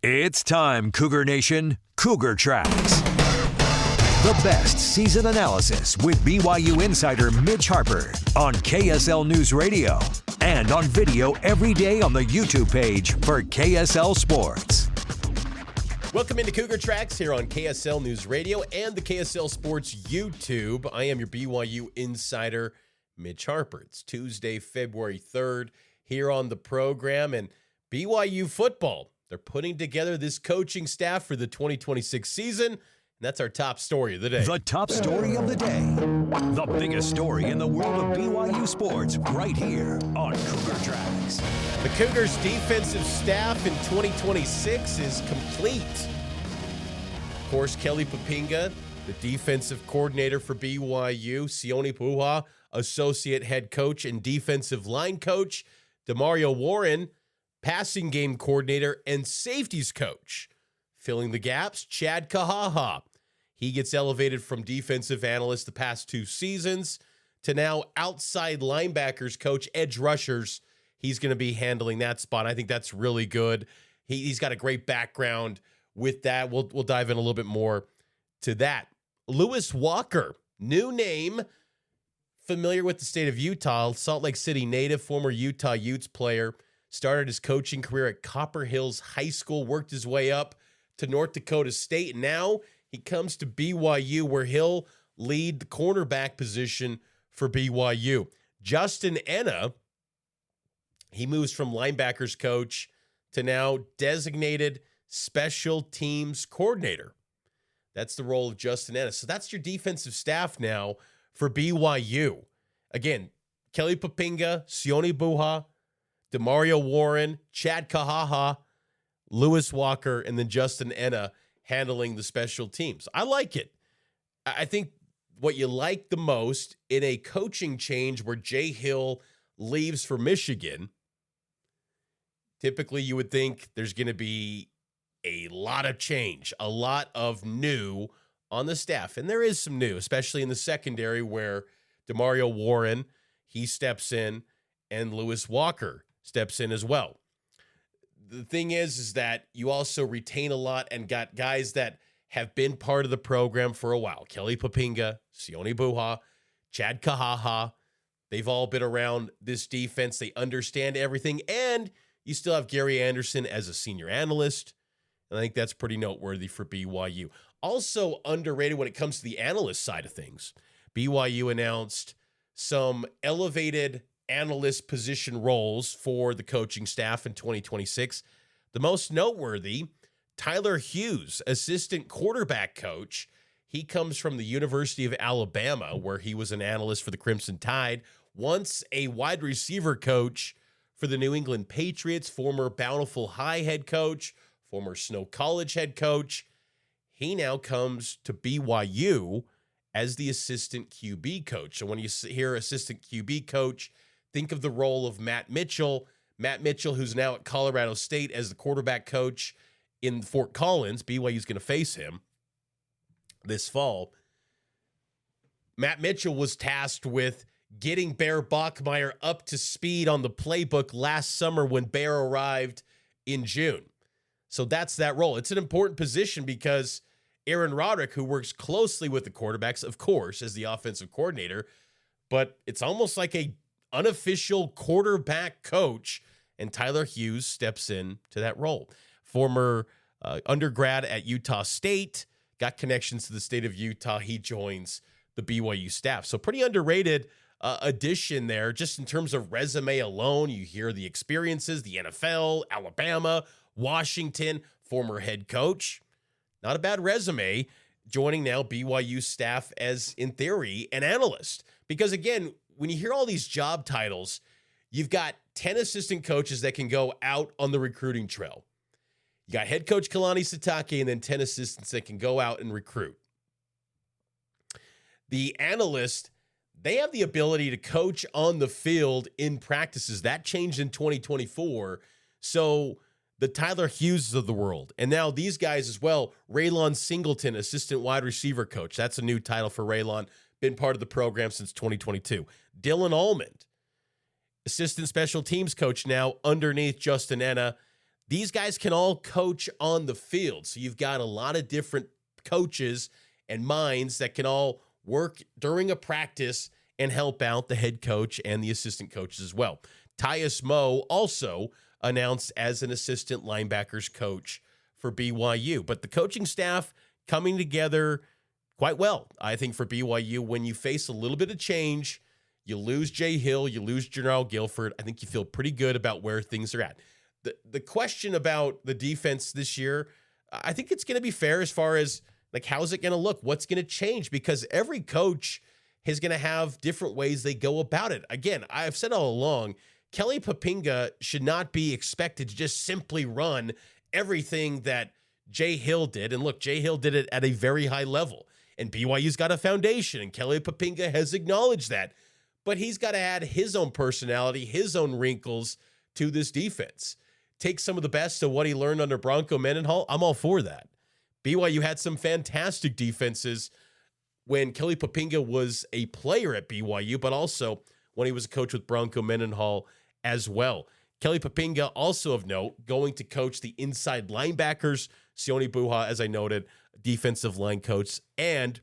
It's time, Cougar Nation. Cougar Tracks. The best season analysis with BYU insider Mitch Harper on KSL NewsRadio and on video every day on the YouTube page for KSL Sports. Welcome into Cougar Tracks here on KSL NewsRadio and the KSL Sports YouTube. I am your BYU insider, Mitch Harper. It's Tuesday, February 3rd here on the program, and BYU football. They're putting together this coaching staff for the 2026 season, and that's our top story of the day. The top story of the day. The biggest story in the world of BYU sports right here on Cougar Tracks. The Cougars' defensive staff in 2026 is complete. Of course, Kelly Poppinga, the defensive coordinator for BYU, Sione Puha, associate head coach and defensive line coach, Demario Warren, passing game coordinator and safeties coach. Filling the gaps, Chad Kahaha. He gets elevated from defensive analyst the past 2 seasons to now outside linebackers coach, edge rushers. He's going to be handling that spot. I think that's really good. He's got a great background with that. We'll dive in a little bit more to that. Lewis Walker, new name, familiar with the state of Utah, Salt Lake City native, former Utah Utes player. Started his coaching career at Copper Hills High School, worked his way up to North Dakota State. And now he comes to BYU, where he'll lead the cornerback position for BYU. Justin Enna, he moves from linebackers coach to now designated special teams coordinator. That's the role of Justin Enna. So that's your defensive staff now for BYU. Again, Kelly Poppinga, Sione Puha, Demario Warren, Chad Kahaha, Lewis Walker, and then Justin Enna handling the special teams. I like it. I think what you like the most in a coaching change where Jay Hill leaves for Michigan, typically you would think there's going to be a lot of change, a lot of new on the staff. And there is some new, especially in the secondary where Demario Warren, he steps in, and Lewis Walker steps in as well. The thing is that you also retain a lot and got guys that have been part of the program for a while. Kelly Poppinga, Sione Puha, Chad Kahaha. They've all been around this defense. They understand everything. And you still have Gary Anderson as a senior analyst. And I think that's pretty noteworthy for BYU. Also underrated when it comes to the analyst side of things. BYU announced some elevated analyst position roles for the coaching staff in 2026. The most noteworthy, Tyler Hughes, assistant quarterback coach. He comes from the University of Alabama, where he was an analyst for the Crimson Tide, once a wide receiver coach for the New England Patriots, former Bountiful High head coach, former Snow College head coach. He now comes to BYU as the assistant QB coach. So when you hear assistant QB coach, think of the role of Matt Mitchell. Matt Mitchell, who's now at Colorado State as the quarterback coach in Fort Collins. BYU's going to face him this fall. Matt Mitchell was tasked with getting Bear Bachmeier up to speed on the playbook last summer when Bear arrived in June. So that's that role. It's an important position because Aaron Roderick, who works closely with the quarterbacks, of course, as the offensive coordinator, but it's almost like a unofficial quarterback coach, and Tyler Hughes steps in to that role. Former undergrad at Utah State, got connections to the state of Utah. He joins the BYU staff. So pretty underrated addition there, just in terms of resume alone. You hear the experiences, the NFL, Alabama, Washington, former head coach. Not a bad resume, joining now BYU staff as, in theory, an analyst. Because again, when you hear all these job titles, you've got 10 assistant coaches that can go out on the recruiting trail. You got head coach Kalani Sitake and then 10 assistants that can go out and recruit. The analyst, they have the ability to coach on the field in practices. That changed in 2024. So the Tyler Hughes of the world, and now these guys as well, Raylon Singleton, assistant wide receiver coach. That's a new title for Raylon. Been part of the program since 2022. Dylan Almond, assistant special teams coach now underneath Justin Enna. these guys can all coach on the field. So you've got a lot of different coaches and minds that can all work during a practice and help out the head coach and the assistant coaches as well. Tyus Moe also announced as an assistant linebackers coach for BYU. But the coaching staff coming together quite well, I think, for BYU. When you face a little bit of change, you lose Jay Hill, you lose General Guilford, I think you feel pretty good about where things are at. The question about the defense this year, I think it's going to be fair as far as, like, how's it going to look? What's going to change? Because every coach is going to have different ways they go about it. Again, I've said all along, Kelly Poppinga should not be expected to just simply run everything that Jay Hill did. And look, Jay Hill did it at a very high level. And BYU's got a foundation, and Kelly Poppinga has acknowledged that. But he's got to add his own personality, his own wrinkles to this defense. Take some of the best of what he learned under Bronco Mendenhall. I'm all for that. BYU had some fantastic defenses when Kelly Poppinga was a player at BYU, but also when he was a coach with Bronco Mendenhall as well. Kelly Poppinga, also of note, going to coach the inside linebackers. Sione Buha, as I noted, defensive line coach and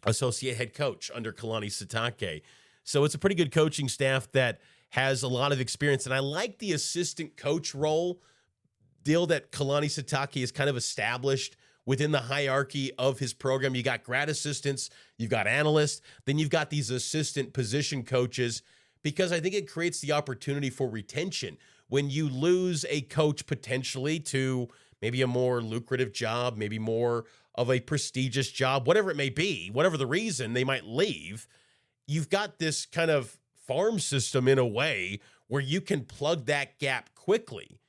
associate head coach under Kalani Sitake. So it's a pretty good coaching staff that has a lot of experience. And I like the assistant coach role deal that Kalani Sitake has kind of established within the hierarchy of his program. You got grad assistants, you've got analysts, then you've got these assistant position coaches, because I think it creates the opportunity for retention. When you lose a coach potentially to maybe a more lucrative job, maybe more of a prestigious job, whatever it may be, whatever the reason they might leave, you've got this kind of farm system in a way where you can plug that gap quickly.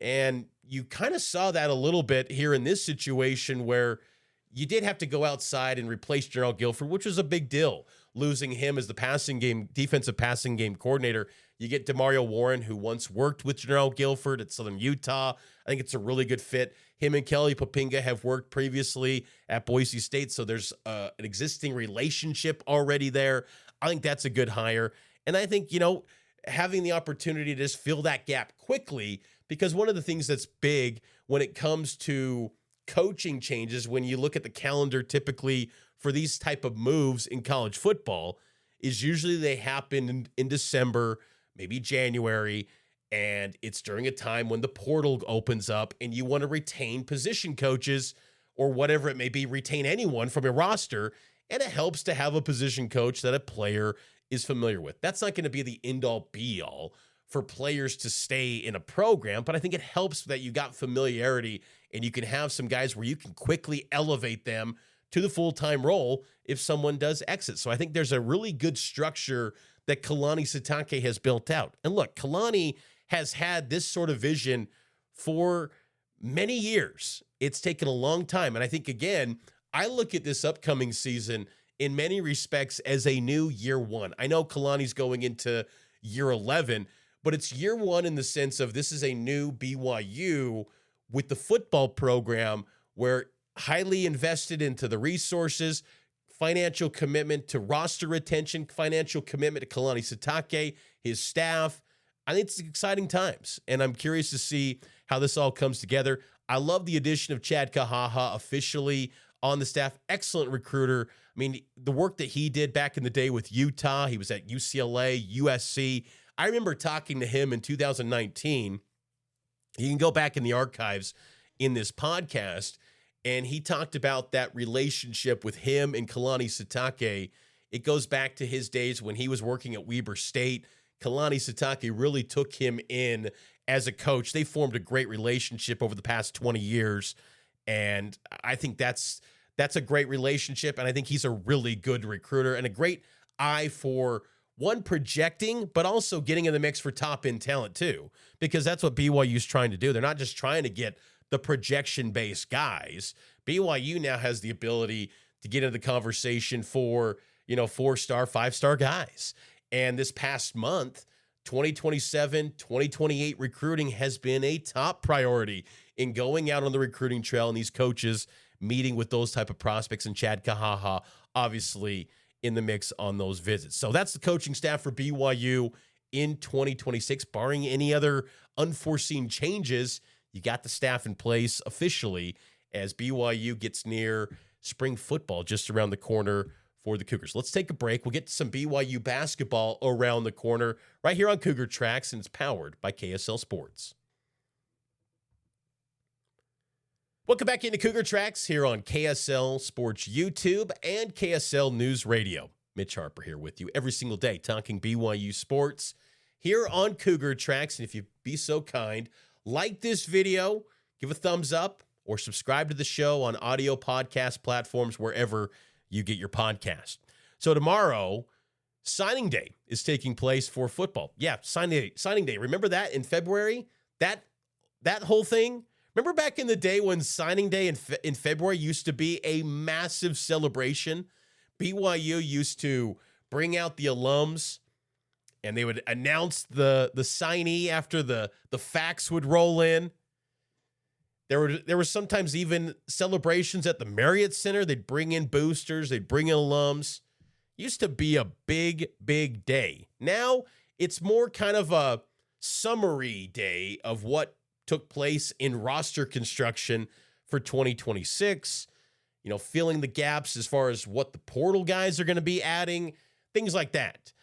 And you kind of saw that a little bit here in this situation where you did have to go outside and replace General Guilford, which was a big deal, losing him as the defensive passing game coordinator. You get DeMario Warren, who once worked with General Guilford at Southern Utah. I think it's a really good fit. Him and Kelly Poppinga have worked previously at Boise State, so there's an existing relationship already there. I think that's a good hire. And I think, having the opportunity to just fill that gap quickly, because one of the things that's big when it comes to coaching changes, when you look at the calendar typically for these type of moves in college football, is usually they happen in December, maybe January, and it's during a time when the portal opens up and you want to retain position coaches or whatever it may be, retain anyone from a roster, and it helps to have a position coach that a player is familiar with. That's not going to be the end-all be-all for players to stay in a program, but I think it helps that you got familiarity and you can have some guys where you can quickly elevate them to the full-time role if someone does exit. So I think there's a really good structure that Kalani Sitake has built out. And look, Kalani has had this sort of vision for many years. It's taken a long time. And I think, again, I look at this upcoming season in many respects as a new year one. I know Kalani's going into year 11, but it's year one in the sense of this is a new BYU with the football program where highly invested into the resources, financial commitment to roster retention, financial commitment to Kalani Sitake, his staff. I think it's exciting times, and I'm curious to see how this all comes together. I love the addition of Chad Kahaha officially on the staff. Excellent recruiter. I mean, the work that he did back in the day with Utah, he was at UCLA, USC. I remember talking to him in 2019. You can go back in the archives in this podcast, and he talked about that relationship with him and Kalani Sitake. It goes back to his days when he was working at Weber State. Kalani Sitake really took him in as a coach. They formed a great relationship over the past 20 years, and I think that's a great relationship, and I think he's a really good recruiter and a great eye for one, projecting, but also getting in the mix for top-end talent too, because that's what BYU's trying to do. They're not just trying to get the projection-based guys. BYU now has the ability to get into the conversation for, 4-star, 5-star guys. And this past month, 2027, 2028 recruiting has been a top priority in going out on the recruiting trail, and these coaches meeting with those type of prospects, and Chad Kahaha obviously in the mix on those visits. So that's the coaching staff for BYU in 2026, barring any other unforeseen changes. You got the staff in place officially as BYU gets near spring football just around the corner for the Cougars. Let's take a break. We'll get to some BYU basketball around the corner right here on Cougar Tracks, and it's powered by KSL Sports. Welcome back into Cougar Tracks here on KSL Sports YouTube and KSL News Radio. Mitch Harper here with you every single day talking BYU sports here on Cougar Tracks. And if you'd be so kind, like this video, give a thumbs up, or subscribe to the show on audio podcast platforms wherever you get your podcast. So tomorrow, signing day is taking place for football. Yeah, signing day. Remember that in February? That whole thing? Remember back in the day when signing day in February used to be a massive celebration? BYU used to bring out the alums, and they would announce the signee after the facts would roll in. There were sometimes even celebrations at the Marriott Center. They'd bring in boosters. They'd bring in alums. Used to be a big, big day. Now it's more kind of a summary day of what took place in roster construction for 2026, filling the gaps as far as what the portal guys are going to be adding, things like that.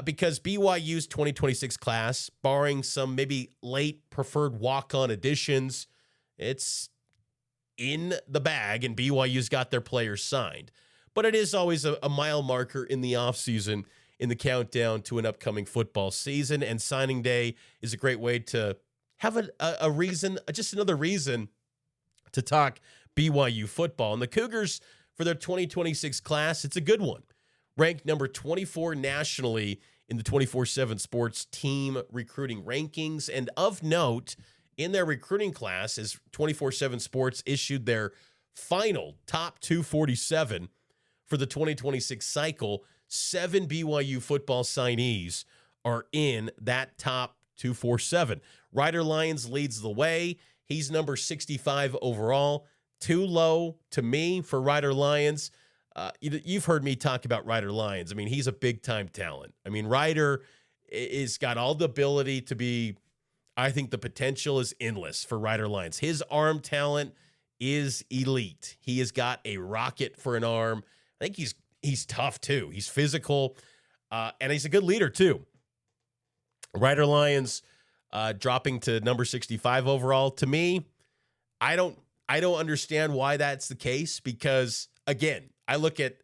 Because BYU's 2026 class, barring some maybe late preferred walk-on additions, it's in the bag, and BYU's got their players signed. But it is always a mile marker in the offseason in the countdown to an upcoming football season, and signing day is a great way to have a reason, just another reason to talk BYU football. And the Cougars, for their 2026 class, it's a good one. Ranked number 24 nationally in the 24/7 Sports team recruiting rankings. And of note, in their recruiting class, as 24/7 Sports issued their final top 247 for the 2026 cycle, 7 BYU football signees are in that top 247. Ryder Lyons leads the way. He's number 65 overall. Too low to me for Ryder Lyons. You've heard me talk about Ryder Lyons. I mean, he's a big-time talent. I mean, Ryder is got all the ability to be, I think the potential is endless for Ryder Lyons. His arm talent is elite. He has got a rocket for an arm. I think he's tough, too. He's physical, and he's a good leader, too. Ryder Lyons dropping to number 65 overall. To me, I don't understand why that's the case, because, again, I look at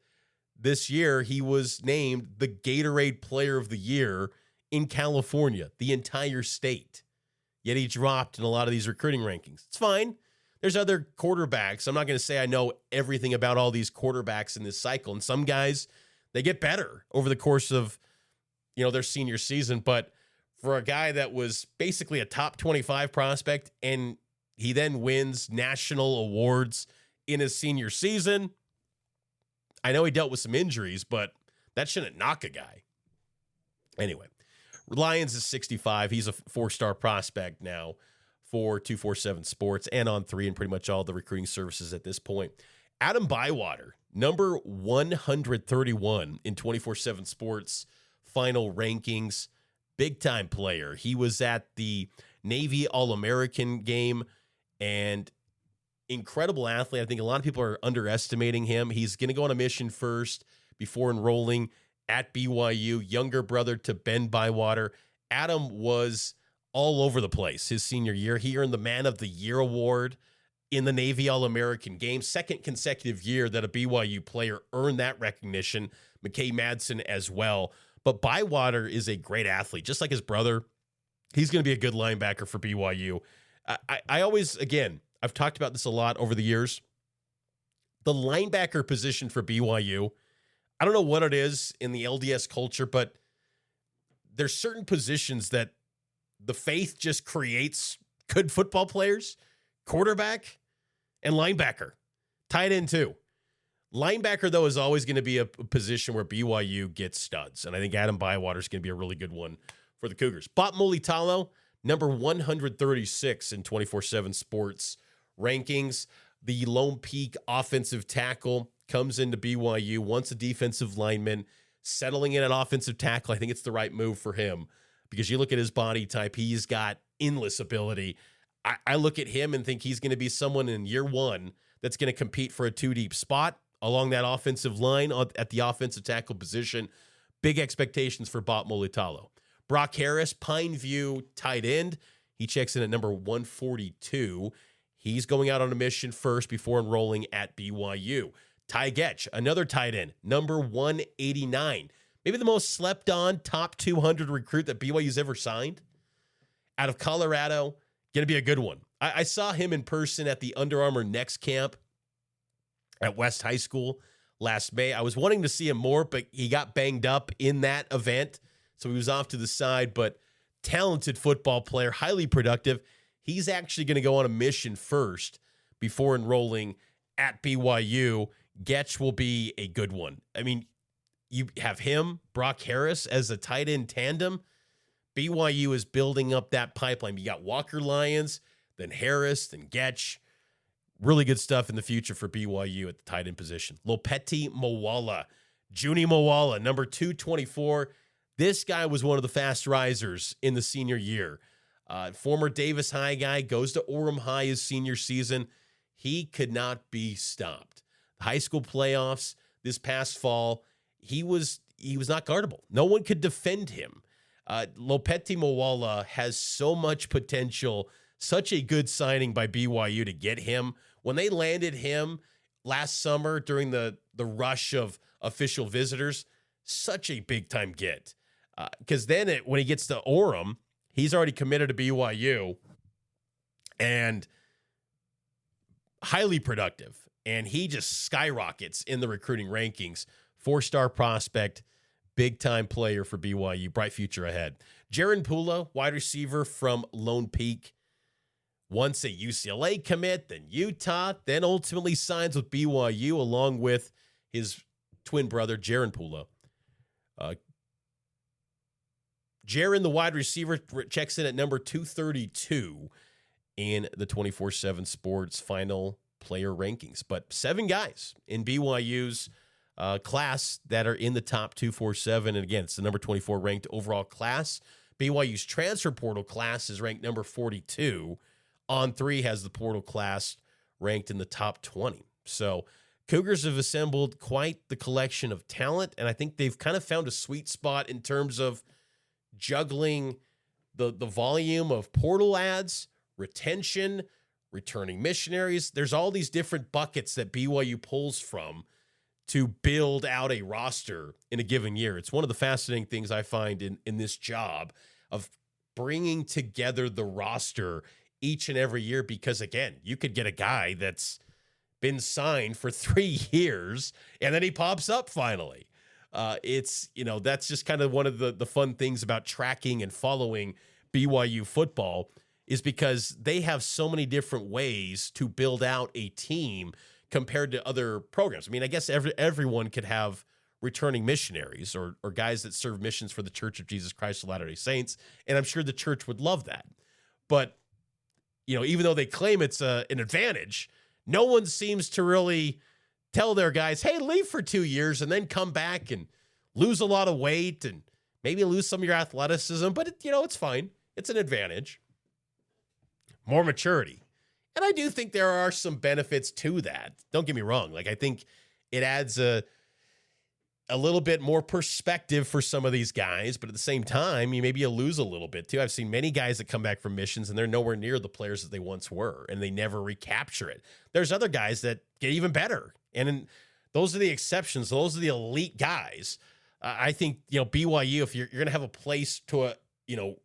this year, he was named the Gatorade Player of the Year in California, the entire state. Yet he dropped in a lot of these recruiting rankings. It's fine. There's other quarterbacks. I'm not going to say I know everything about all these quarterbacks in this cycle. And some guys, they get better over the course of, their senior season. But for a guy that was basically a top 25 prospect, and he then wins national awards in his senior season, I know he dealt with some injuries, but that shouldn't knock a guy. Anyway, Lyons is 65. He's a 4-star prospect now for 247 Sports and on 3 and pretty much all the recruiting services at this point. Adam Bywater, number 131 in 24/7 Sports final rankings. Big-time player. He was at the Navy All-American game, and incredible athlete. I think a lot of people are underestimating him. He's going to go on a mission first before enrolling at BYU. Younger brother to Ben Bywater. Adam was all over the place his senior year. He earned the Man of the Year award in the Navy All-American game. Second consecutive year that a BYU player earned that recognition. McKay Madsen as well. But Bywater is a great athlete, just like his brother. He's going to be a good linebacker for BYU. I always, again, I've talked about this a lot over the years. The linebacker position for BYU, I don't know what it is in the LDS culture, but there's certain positions that the faith just creates good football players, quarterback and linebacker, tight end too. Linebacker, though, is always going to be a position where BYU gets studs, and I think Adam Bywater is going to be a really good one for the Cougars. Bot Mulitalo, number 136 in 24/7 Sports rankings. The Lone Peak offensive tackle comes into BYU, once a defensive lineman, settling in at offensive tackle. I think it's the right move for him. because you look at his body type, he's got endless ability. I look at him and think he's going to be someone in year one that's going to compete for a 2-deep spot along that offensive line at the offensive tackle position. Big expectations for Bot Molitalo. Brock Harris, Pineview tight end. He checks in at number 142. He's going out on a mission first before enrolling at BYU. Ty Getch, another tight end, number 189. Maybe the most slept on top 200 recruit that BYU's ever signed. Out of Colorado, going to be a good one. I saw him in person at the Under Armour Next Camp at West High School last May. I was wanting to see him more, but he got banged up in that event, so he was off to the side, but talented football player, highly productive. He's actually going to go on a mission first before enrolling at BYU. Getch will be a good one. I mean, you have him, Brock Harris, as a tight end tandem. BYU is building up that pipeline. You got Walker Lyons, then Harris, then Getch. Really good stuff in the future for BYU at the tight end position. Lopeti Moala, Junie Moala, number 224. This guy was one of the fast risers in the senior year. Former Davis High guy, goes to Orem High his senior season. He could not be stopped. High school playoffs this past fall, he was not guardable. No one could defend him. Lopeti Moala has so much potential, such a good signing by BYU to get him. When they landed him last summer during the rush of official visitors, such a big-time get. Because then when he gets to Orem, he's already committed to BYU and highly productive. And he just skyrockets in the recruiting rankings. 4-star prospect, big-time player for BYU, bright future ahead. Jaron Pula, wide receiver from Lone Peak. Once a UCLA commit, then Utah, then ultimately signs with BYU along with his twin brother, Jaron Pula. Jaron, the wide receiver, checks in at number 232 in the 24/7 Sports final player rankings. But 7 guys in BYU's class that are in the top 247. And again, it's the number 24 ranked overall class. BYU's transfer portal class is ranked number 42. On3 has the portal class ranked in the top 20. So Cougars have assembled quite the collection of talent, and I think they've kind of found a sweet spot in terms of juggling the volume of portal ads, retention, returning missionaries. There's all these different buckets that BYU pulls from to build out a roster in a given year. It's one of the fascinating things I find in this job of bringing together the roster each and every year, because again, you could get a guy that's been signed for 3 years and then he pops up finally. That's just kind of one of the fun things about tracking and following BYU football, is because they have so many different ways to build out a team compared to other programs. I mean, I guess everyone could have returning missionaries or guys that serve missions for the Church of Jesus Christ of Latter-day Saints, and I'm sure the church would love that. But, even though they claim it's an advantage, no one seems to really tell their guys, hey, leave for 2 years and then come back and lose a lot of weight and maybe lose some of your athleticism, but it's fine. It's an advantage. More maturity. And I do think there are some benefits to that. Don't get me wrong. I think it adds a little bit more perspective for some of these guys, but at the same time, maybe you lose a little bit too. I've seen many guys that come back from missions and they're nowhere near the players that they once were, and they never recapture it. There's other guys that get even better. And those are the exceptions. Those are the elite guys. I think, BYU, if you're going to have a place to,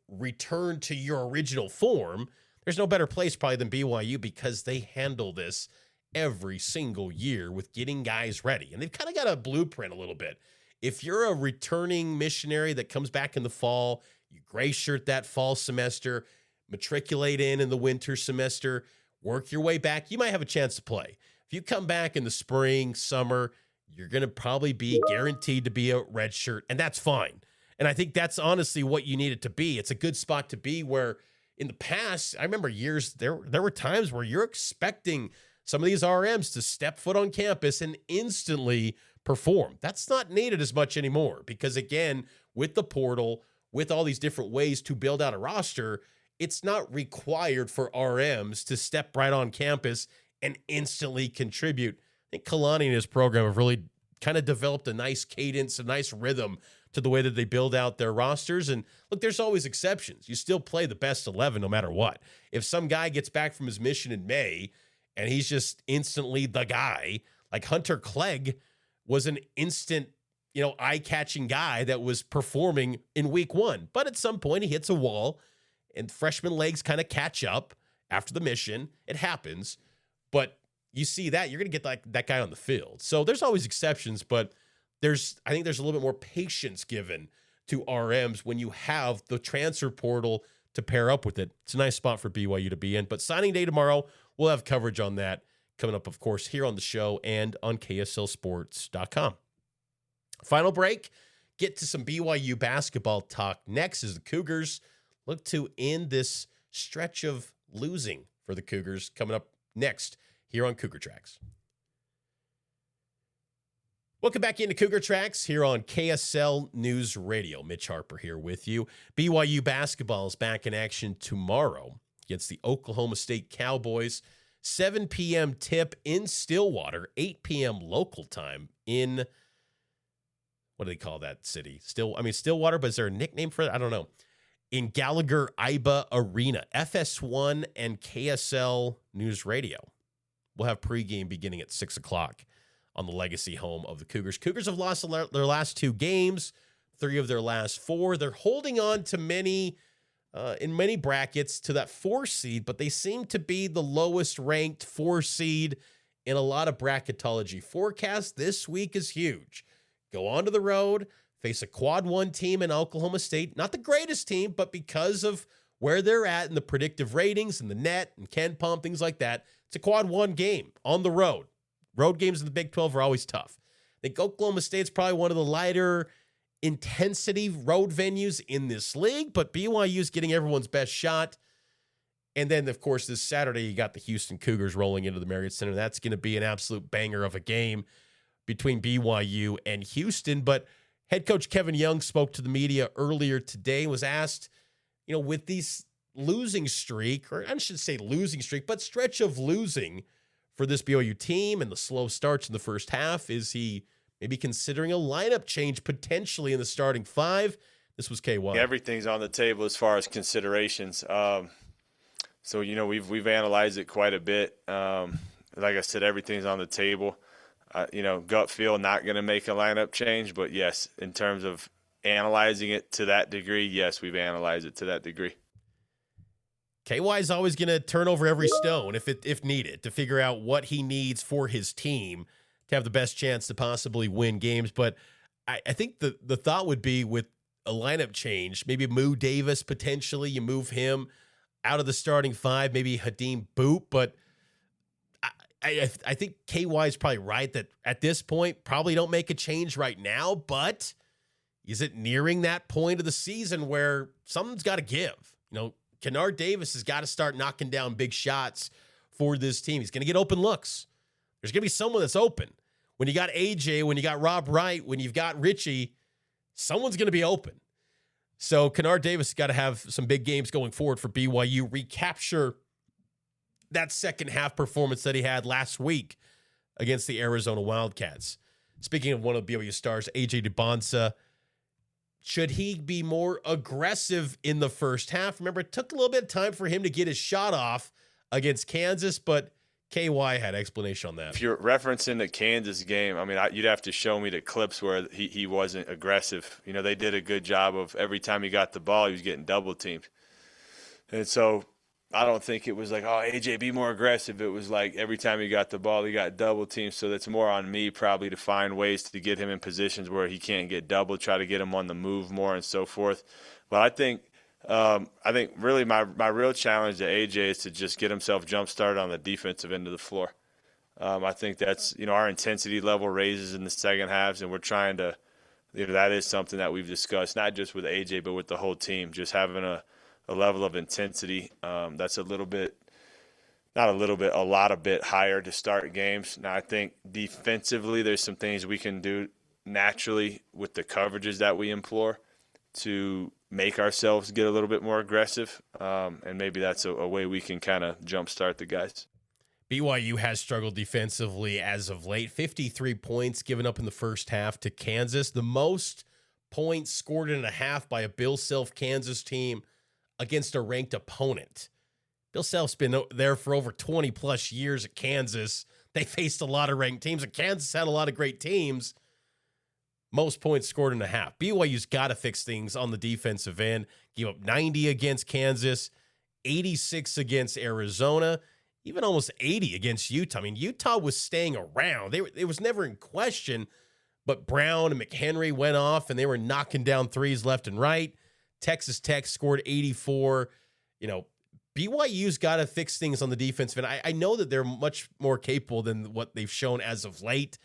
return to your original form, there's no better place probably than BYU, because they handle this every single year with getting guys ready. And they've kind of got a blueprint a little bit. If you're a returning missionary that comes back in the fall, you gray shirt that fall semester, matriculate in the winter semester, work your way back, you might have a chance to play. If you come back in the spring, summer, you're going to probably be guaranteed to be a red shirt, and that's fine. And I think that's honestly what you need it to be. It's a good spot to be, where in the past, I remember years, there were times where you're expecting some of these RMs to step foot on campus and instantly perform. That's not needed as much anymore, because again, with the portal, with all these different ways to build out a roster, it's not required for RMs to step right on campus and instantly contribute. I think Kalani and his program have really kind of developed a nice cadence, a nice rhythm to the way that they build out their rosters. And look, there's always exceptions. You still play the best 11 no matter what. If some guy gets back from his mission in May and he's just instantly the guy, like Hunter Clegg was an instant, eye-catching guy that was performing in week 1. But at some point he hits a wall and freshman legs kind of catch up after the mission. It happens. But you see that, you're going to get that guy on the field. So there's always exceptions, but I think there's a little bit more patience given to RMs when you have the transfer portal to pair up with it. It's a nice spot for BYU to be in. But signing day tomorrow, we'll have coverage on that coming up, of course, here on the show and on KSLSports.com. Final break, get to some BYU basketball talk next as the Cougars look to end this stretch of losing for the Cougars coming up next here on Cougar Tracks. Welcome back into Cougar Tracks here on KSL News Radio. Mitch Harper here with you. BYU basketball is back in action tomorrow against the Oklahoma State Cowboys. 7 p.m. tip in Stillwater, 8 p.m. local time in, what do they call that city? Stillwater, but is there a nickname for it? I don't know. In Gallagher-Iba Arena, FS1 and KSL News Radio. We'll have pregame beginning at 6 o'clock on the legacy home of the Cougars. Cougars have lost their last 2 games, 3 of their last 4. They're holding on to in many brackets to that 4 seed, but they seem to be the lowest ranked 4 seed in a lot of bracketology forecasts. This week is huge. Go onto the road, face a quad 1 team in Oklahoma State. Not the greatest team, but because of where they're at in the predictive ratings and the net and Ken Palm, things like that, it's a quad 1 game on the road. Road games in the Big 12 are always tough. I think Oklahoma State's probably one of the lighter intensity road venues in this league, but BYU is getting everyone's best shot. And then, of course, this Saturday, you got the Houston Cougars rolling into the Marriott Center. That's going to be an absolute banger of a game between BYU and Houston. But head coach Kevin Young spoke to the media earlier today and was asked, with these losing streak, or I should say losing streak, but stretch of losing for this BYU team and the slow starts in the first half, is he maybe considering a lineup change potentially in the starting 5? This was KY. Everything's on the table as far as considerations. So, we've analyzed it quite a bit. Like I said, everything's on the table. Gut feel, not going to make a lineup change. But, yes, in terms of analyzing it to that degree, yes, we've analyzed it to that degree. KY is always going to turn over every stone if needed to figure out what he needs for his team to have the best chance to possibly win games. But I think the thought would be with a lineup change, maybe Moo Davis potentially, you move him out of the starting 5, maybe Hadim Boop. But I think KY is probably right that at this point, probably don't make a change right now. But is it nearing that point of the season where something's got to give? Kennard Davis has got to start knocking down big shots for this team. He's going to get open looks. There's going to be someone that's open. When you got AJ, when you got Rob Wright, when you've got Richie, someone's going to be open. So Kennard Davis has got to have some big games going forward for BYU, recapture that second half performance that he had last week against the Arizona Wildcats. Speaking of one of BYU stars, AJ Dubonsa, should he be more aggressive in the first half? Remember, it took a little bit of time for him to get his shot off against Kansas, but KY had explanation on that. If you're referencing the Kansas game, you'd have to show me the clips where he wasn't aggressive. They did a good job of every time he got the ball, he was getting double teamed. And so I don't think it was like, oh, AJ, be more aggressive. It was like every time he got the ball, he got double teamed. So that's more on me probably to find ways to get him in positions where he can't get double, try to get him on the move more and so forth. But I think really my real challenge to AJ is to just get himself jump-started on the defensive end of the floor. I think that's, our intensity level raises in the second halves, and we're trying to, that is something that we've discussed, not just with AJ, but with the whole team, just having a level of intensity that's a lot a bit higher to start games. Now, I think defensively there's some things we can do naturally with the coverages that we employ to make ourselves get a little bit more aggressive, and maybe that's a way we can kind of jumpstart the guys. BYU has struggled defensively as of late. 53 points given up in the first half to Kansas. The most points scored in a half by a Bill Self Kansas team against a ranked opponent. Bill Self's been there for over 20 plus years at Kansas. They faced a lot of ranked teams, and Kansas had a lot of great teams. Most points scored in a half. BYU's got to fix things on the defensive end. Give up 90 against Kansas, 86 against Arizona, even almost 80 against Utah. I mean, Utah was staying around. It was never in question, but Brown and McHenry went off, and they were knocking down threes left and right. Texas Tech scored 84. BYU's got to fix things on the defensive end. I know that they're much more capable than what they've shown as of late.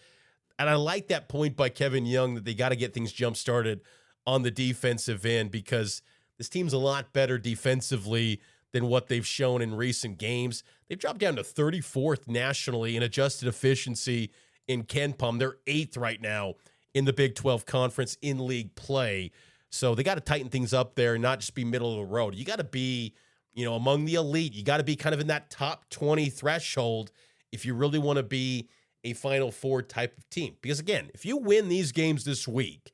And I like that point by Kevin Young that they got to get things jump-started on the defensive end, because this team's a lot better defensively than what they've shown in recent games. They've dropped down to 34th nationally in adjusted efficiency in KenPom. They're 8th right now in the Big 12 Conference in league play. So they got to tighten things up there and not just be middle of the road. You got to be, among the elite. You got to be kind of in that top 20 threshold if you really want to be a Final Four type of team. Because again, if you win these games this week,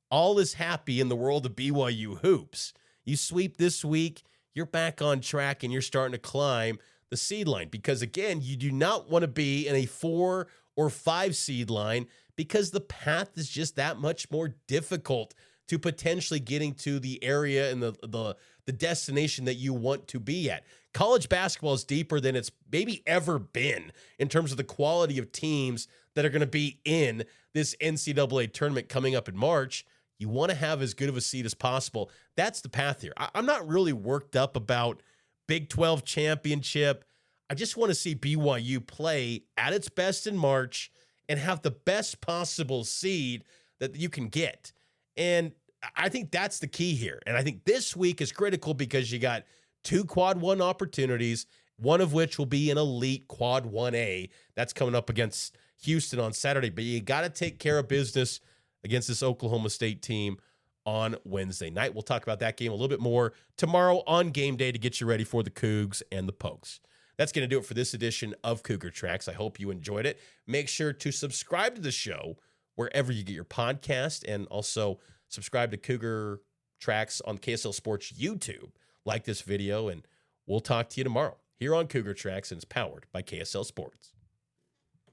all is happy in the world of BYU hoops. You sweep this week, you're back on track and you're starting to climb the seed line. Because again, you do not want to be in a 4 or 5 seed line, because the path is just that much more difficult to potentially getting to the area and the destination that you want to be at. College basketball is deeper than it's maybe ever been in terms of the quality of teams that are going to be in this NCAA tournament coming up in March. You want to have as good of a seed as possible. That's the path here. I'm not really worked up about Big 12 championship. I just want to see BYU play at its best in March and have the best possible seed that you can get. And I think that's the key here. And I think this week is critical because you got 2 Quad 1 opportunities, one of which will be an elite Quad 1A. That's coming up against Houston on Saturday. But you got to take care of business against this Oklahoma State team on Wednesday night. We'll talk about that game a little bit more tomorrow on game day to get you ready for the Cougs and the Pokes. That's going to do it for this edition of Cougar Tracks. I hope you enjoyed it. Make sure to subscribe to the show wherever you get your podcast, and also subscribe to Cougar Tracks on KSL Sports YouTube. Like this video, and we'll talk to you tomorrow here on Cougar Tracks, and it's powered by KSL Sports.